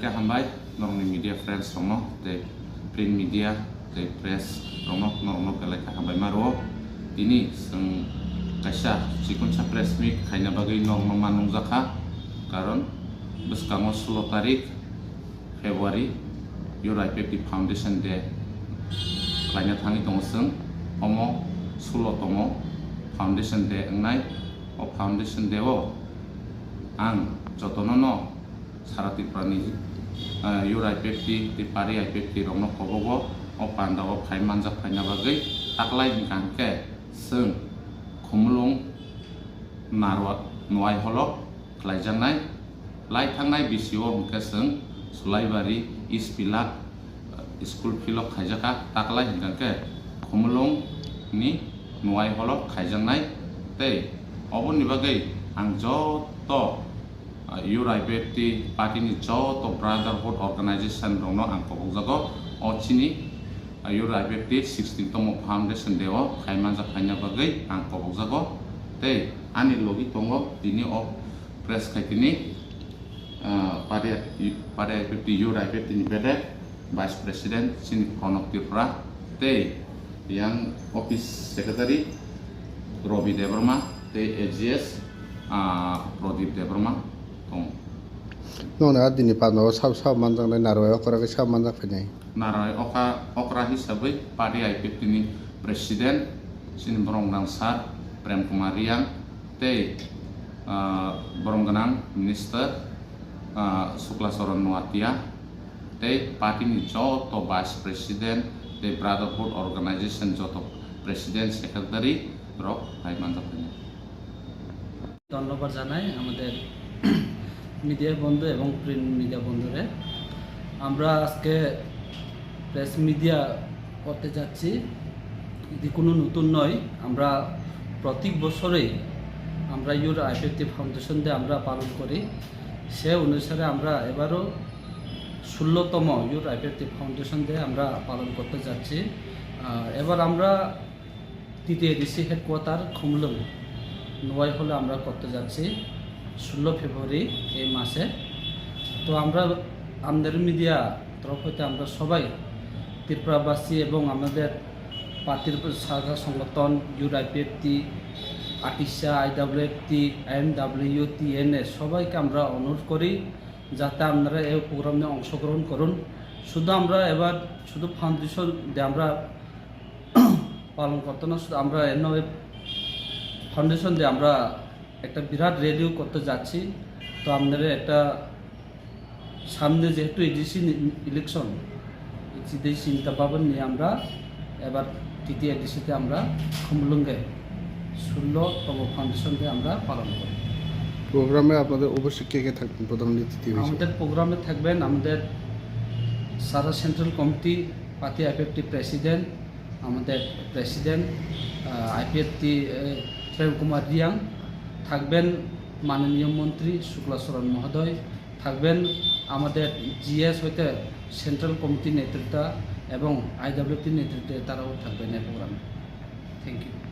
Hambai, normal media friends rono, the print media, the press rono, normal kalaka hambai maro. Ini seng kaisa sikun sa press meet kaya bagay normal manung zaka, karon bus kangos 10 tarik February, URIPFT Foundation Day. Kaya tangi tong seng, omo 10 tomo Foundation Day engnai, o Foundation Day o ang jotonono sarati prani URIPFT di pari IPFT rono kobogo o pandawo khai manjak phainya bagai taklai hingkangke seng khumlung narwa nuai holok khlaijangnai lai thangnai bisio hingke seng sulaibari ispilak school philok khaijaka taklai hingkangke khumlung ni nuai holok khaijangnai tei oboni bagai ang joto URIPFT party ni joto brotherhood organization rono ang pabugjago o chini URIPFT 16 tomo foundation deo khaimanja phainya bagai ang pabugjago tei ani logi tongo dini o press khaitini party IPFT URIPFT ni bede vice president chini Pranab Tripura tei yang office secretary Robi Debarma tei AGS Pradip Debarma No na dini pano sab manjang nai narwai okra ke sab manjang phai narai okra hisabai party IPFT ni presiden sin Boronggang Sar Prem Kumar Riang tei Boronggang minister Suklasoran Nuatia tei party ni joto vice president tei brotherhood organization joto president secretary rok hai manjak ধন্যবাদ জানাই আমাদের media বন্ধু এবং print media বন্ধুরে আমরা আজকে press media করতে যাচ্ছি এটি কোনো নতুন নয় আমরা প্রত্যেক বছরেই আমরা URIPFT ফাউন্ডেশন দিয়ে আমরা পালন করি সে অনুসারে আমরা এবারও 16তম URIPFT ফাউন্ডেশন দিয়ে আমরা পালন করতে যাচ্ছি এবার আমরা তৃতীয় ডিসি হেডকোয়ার্টার খুমলুং নোয়াই হলে আমরা করতে যাচ্ছি 16 ফেব্রুয়ারি এই মাসে তো আমরা আমাদের মিডিয়া তরফ হইতে আমরা সবাই ত্রিপুরাবাসী এবং আমাদের পার্টির শাখা সংগঠন URIPFT আটিসা IWFT MW TNA সবাইকে আমরা অনুরোধ করি যাতে আপনারা এই প্রোগ্রামে অংশগ্রহণ করুন শুধু আমরা এবার শুধু ফাউন্ডেশন দিয়ে আমরা পালন করতে না শুধু আমরা ফাউন্ডেশন দিয়ে আমরা একটা বিরাট রেলিও করতে যাচ্ছি তো আপনারা একটা সামনে যেহেতু এডিসি ইলেকশন এই চিন্তা ভাবনা নিয়ে আমরা এবার তৃতীয় এডিসিতে আমরা খুমলুঙ্গে 16তম ফাউন্ডেশন দিয়ে আমরা পালন করি প্রোগ্রামে আপনাদের অবশ্যই কে থাকবেন প্রধান অতিথি আমাদের প্রোগ্রামে থাকবেন আমাদের সারা central committee party IPFT president আমাদের প্রেসিডেন্ট IPFT প্রেম কুমার রিয়াং থাকবেন মাননীয় মন্ত্রী শুক্লাচরণ মহোদয় থাকবেন আমাদের GS হইতে সেন্ট্রাল কমিটির নেতৃত্ব এবং IWFT নেতৃত্বে তারাও থাকবেন এই প্রোগ্রামে থ্যাংক ইউ